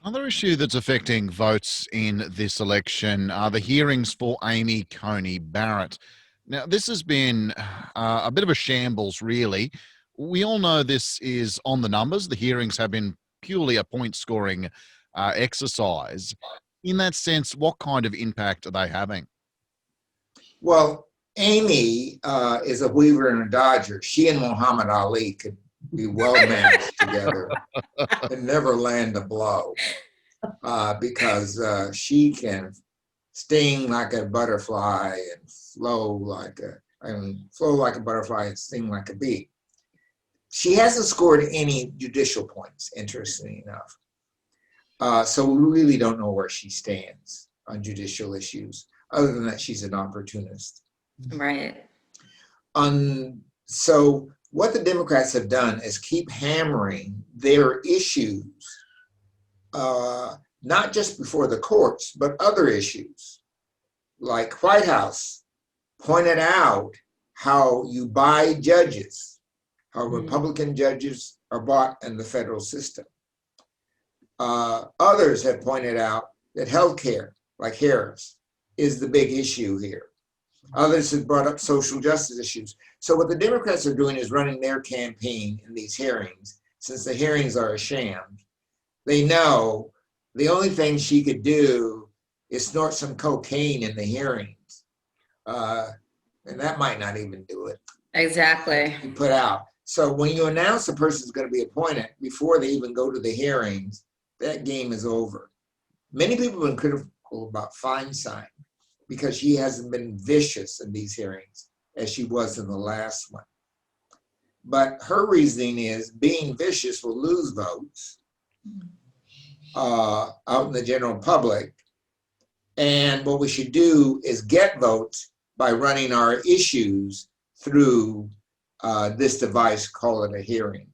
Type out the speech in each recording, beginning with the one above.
Another issue that's affecting votes in this election are the hearings for Amy Coney Barrett. Now, this has been a bit of a shambles, really. We all know this is on the numbers. The hearings have been purely a point scoring exercise. In that sense, what kind of impact are they having? Well, Amy is a Weaver and a Dodger. She and Muhammad Ali could be well matched together and never land a blow because she can sting like a butterfly and flow like a butterfly and sting like a bee. She hasn't scored any judicial points, interestingly enough. So we really don't know where she stands on judicial issues, other than that she's an opportunist. Right. So what the Democrats have done is keep hammering their issues, not just before the courts, but other issues. Like White House pointed out how you buy judges, how Republican judges are bought in the federal system. Others have pointed out that healthcare, like Harris, is the big issue here. Others have brought up social justice issues. So what the Democrats are doing is running their campaign in these hearings. Since the hearings are a sham, they know the only thing she could do is snort some cocaine in the hearings. And that might not even do it. Exactly. You put out. So when you announce a person's going to be appointed before they even go to the hearings, that game is over. Many people have been critical about Feinstein because she hasn't been vicious in these hearings as she was in the last one. But her reasoning is being vicious will lose votes out in the general public. And what we should do is get votes by running our issues through this device, call it a hearing.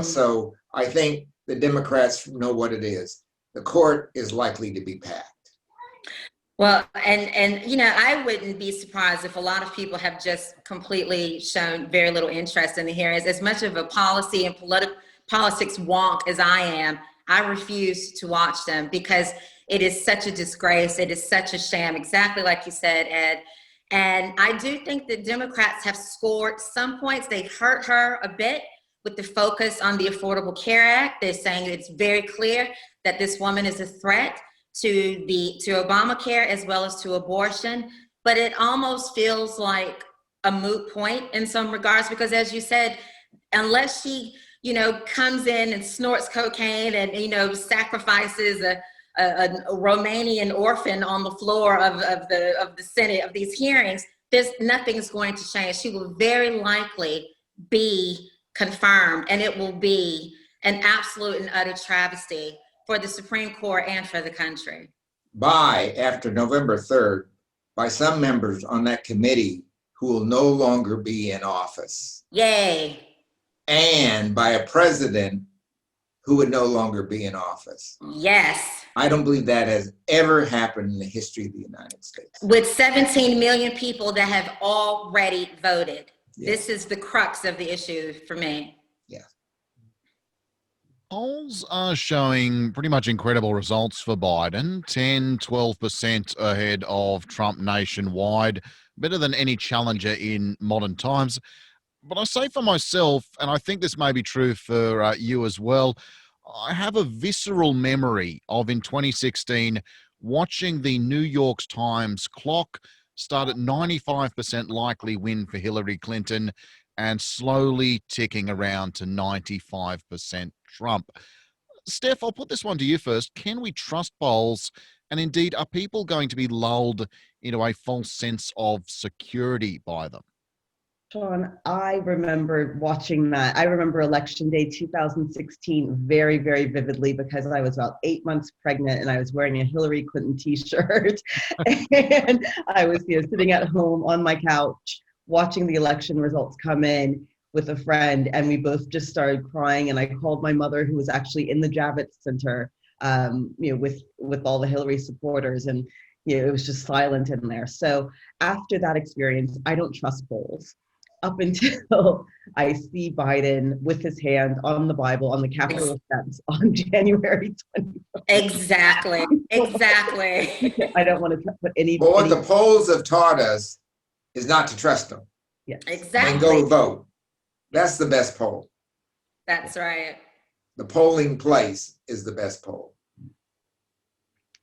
So I think the Democrats know what it is. The court is likely to be packed. Well, and you know, I wouldn't be surprised if a lot of people have just completely shown very little interest in the hearings. As much of a policy and politics wonk as I am, I refuse to watch them because it is such a disgrace. It is such a sham, exactly like you said, Ed. And I do think that Democrats have scored some points. They hurt her a bit with the focus on the Affordable Care Act. They're saying it's very clear that this woman is a threat to Obamacare as well as to abortion, but it almost feels like a moot point in some regards because, as you said, unless she, you know, comes in and snorts cocaine and, you know, sacrifices a Romanian orphan on the floor of the Senate of these hearings, there's nothing's going to change. She will very likely be confirmed, and it will be an absolute and utter travesty for the Supreme Court and for the country. After November 3rd, by some members on that committee who will no longer be in office. Yay. And by a president who would no longer be in office. Yes. I don't believe that has ever happened in the history of the United States. With 17 million people that have already voted. Yes. This is the crux of the issue for me. Polls are showing pretty much incredible results for Biden, 10, 12% ahead of Trump nationwide, better than any challenger in modern times. But I say for myself, and I think this may be true for you as well, I have a visceral memory of in 2016 watching the New York Times clock start at 95% likely win for Hillary Clinton and slowly ticking around to 95% Trump. Steph, I'll put this one to you first. Can we trust polls? And indeed, are people going to be lulled into a false sense of security by them? Sean, I remember watching that. I remember Election Day 2016 very, very vividly because I was about 8 months pregnant and I was wearing a Hillary Clinton t-shirt. And I was sitting at home on my couch watching the election results come in with a friend, and we both just started crying. And I called my mother, who was actually in the Javits Center, with all the Hillary supporters, and it was just silent in there. So after that experience, I don't trust polls. up until I see Biden with his hand on the Bible on the Capitol steps on January 20th. Exactly. Exactly. I don't want to put any. But what the polls have taught us is not to trust them Yes. and Exactly. go to vote. That's the best poll. That's right. The polling place is the best poll.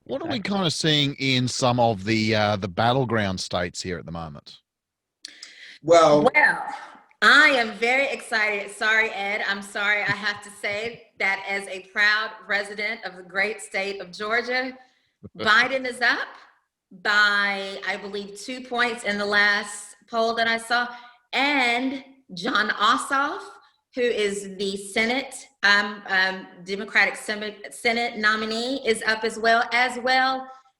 What are we kind of seeing in some of the battleground states here at the moment? Well, Well, I am very excited. Sorry, Ed. I'm sorry. I have to say that as a proud resident of the great state of Georgia, Biden is up by, I believe, 2 points in the last poll that I saw. And John Ossoff, who is the Senate, Democratic Senate nominee, is up as well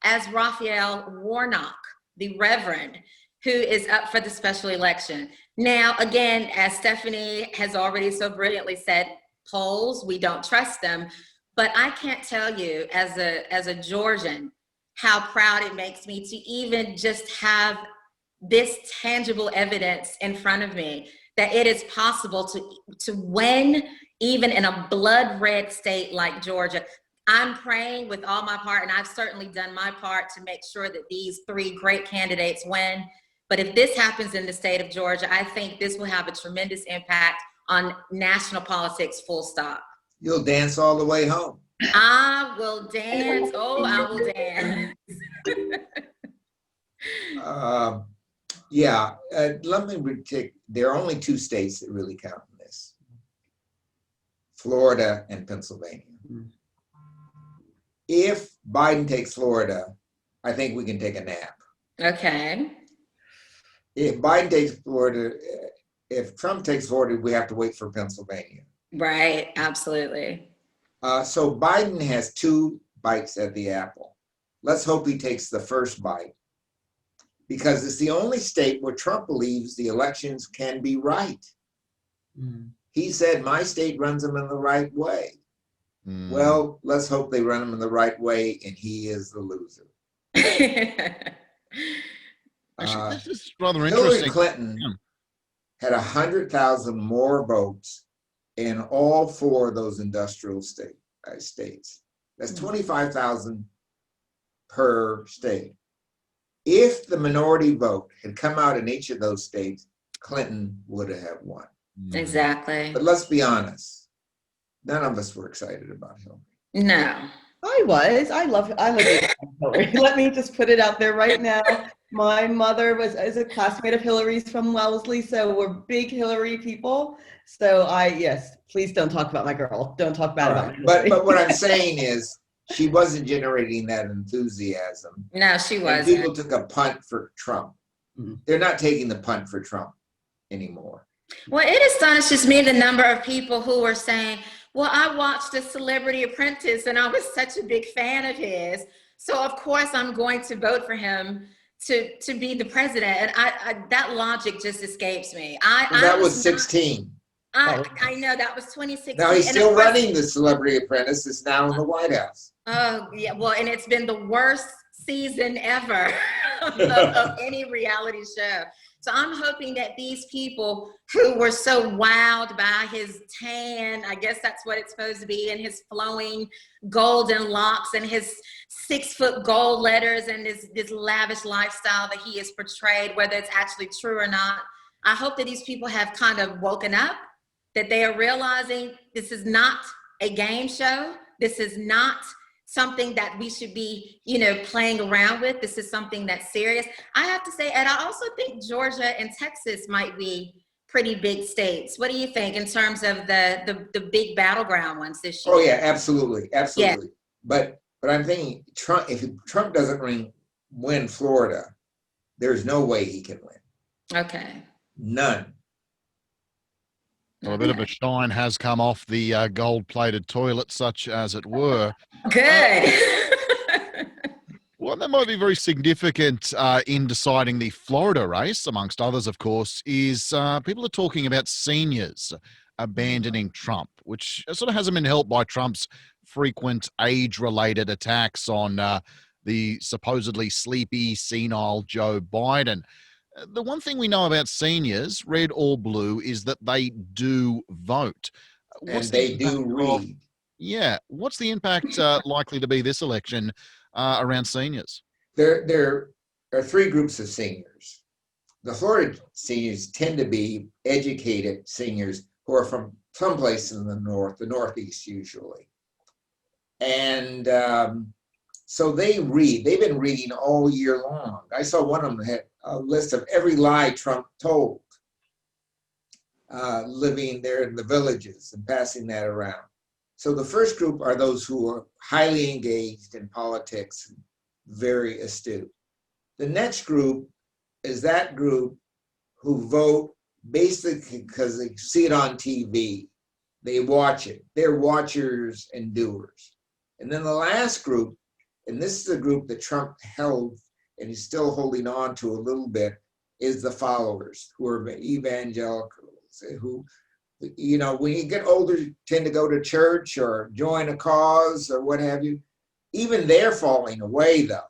as Raphael Warnock, the Reverend, who is up for the special election. Now, again, as Stephanie has already so brilliantly said, polls, we don't trust them. But I can't tell you as a Georgian how proud it makes me to even just have this tangible evidence in front of me that it is possible to win even in a blood red state like Georgia. I'm praying with all my heart, and I've certainly done my part to make sure that these three great candidates win. But if this happens in the state of Georgia, I think this will have a tremendous impact on national politics, full stop. you'll dance all the way home. I will dance. Oh, I will dance. Yeah, let me take, there are only two states that really count in this. Florida and Pennsylvania. If Biden takes Florida, I think we can take a nap. Okay. If Biden takes Florida, if Trump takes Florida, we have to wait for Pennsylvania. Right. Absolutely. So Biden has two bites at the apple. Let's hope he takes the first bite, because it's the only state where Trump believes the elections can be right. He said, my state runs them in the right way. Well, let's hope they run them in the right way, and he is the loser. Actually, this is rather Hillary interesting. Clinton had 100,000 more votes in all four of those industrial states. That's 25,000 per state. If the minority vote had come out in each of those states, Clinton would have won. Exactly. But let's be honest, none of us were excited about Hillary. No. I was. I love Hillary. Let me just put it out there right now. My mother is a classmate of Hillary's from Wellesley, so we're big Hillary people. So yes, please don't talk about my girl. Don't talk bad about my Hillary. But what I'm saying is, she wasn't generating that enthusiasm. No, she And wasn't. people took a punt for Trump. They're not taking the punt for Trump anymore. Well, it astonishes me the number of people who are saying, well, I watched The Celebrity Apprentice and I was such a big fan of his. So of course I'm going to vote for him to be the president. And I that logic just escapes me. That was 16. I know that was 2016. Now he's still running The Celebrity Apprentice. It's now in the White House. Oh yeah, well, and it's been the worst season ever of any reality show. So I'm hoping that these people who were so wowed by his tan, I guess that's what it's supposed to be, and his flowing golden locks and his 6-foot gold letters and this lavish lifestyle that he has portrayed, whether it's actually true or not, I hope that these people have kind of woken up, that they are realizing this is not a game show. This is not something that we should be, playing around with. This is something that's serious. I have to say, and I also think Georgia and Texas might be pretty big states. What do you think in terms of the big battleground ones this year? Oh yeah, absolutely. Yeah. But I'm thinking Trump, if Trump doesn't win Florida, there's no way he can win. Okay. None. Well, a bit of a shine has come off the gold-plated toilet, such as it were. Good. Well, that might be very significant in deciding the Florida race, amongst others, of course, is people are talking about seniors abandoning Trump, which sort of hasn't been helped by Trump's frequent age-related attacks on the supposedly sleepy, senile Joe Biden. The one thing we know about seniors, red or blue, is that they do vote. And What's the they do impact of- read. Yeah. What's the impact likely to be this election around seniors? There are three groups of seniors. The Florida seniors tend to be educated seniors who are from someplace in the north, the Northeast usually. And so they read. They've been reading all year long. I saw one of them had a list of every lie Trump told, living there in the villages and passing that around. So the first group are those who are highly engaged in politics, very astute. The next group is that group who vote basically because they see it on TV. They watch it. They're watchers and doers. And then the last group, and this is the group that Trump held and he's still holding on to a little bit, is the followers who are evangelicals, who, you know, when you get older, you tend to go to church or join a cause or what have you. Even they're falling away though.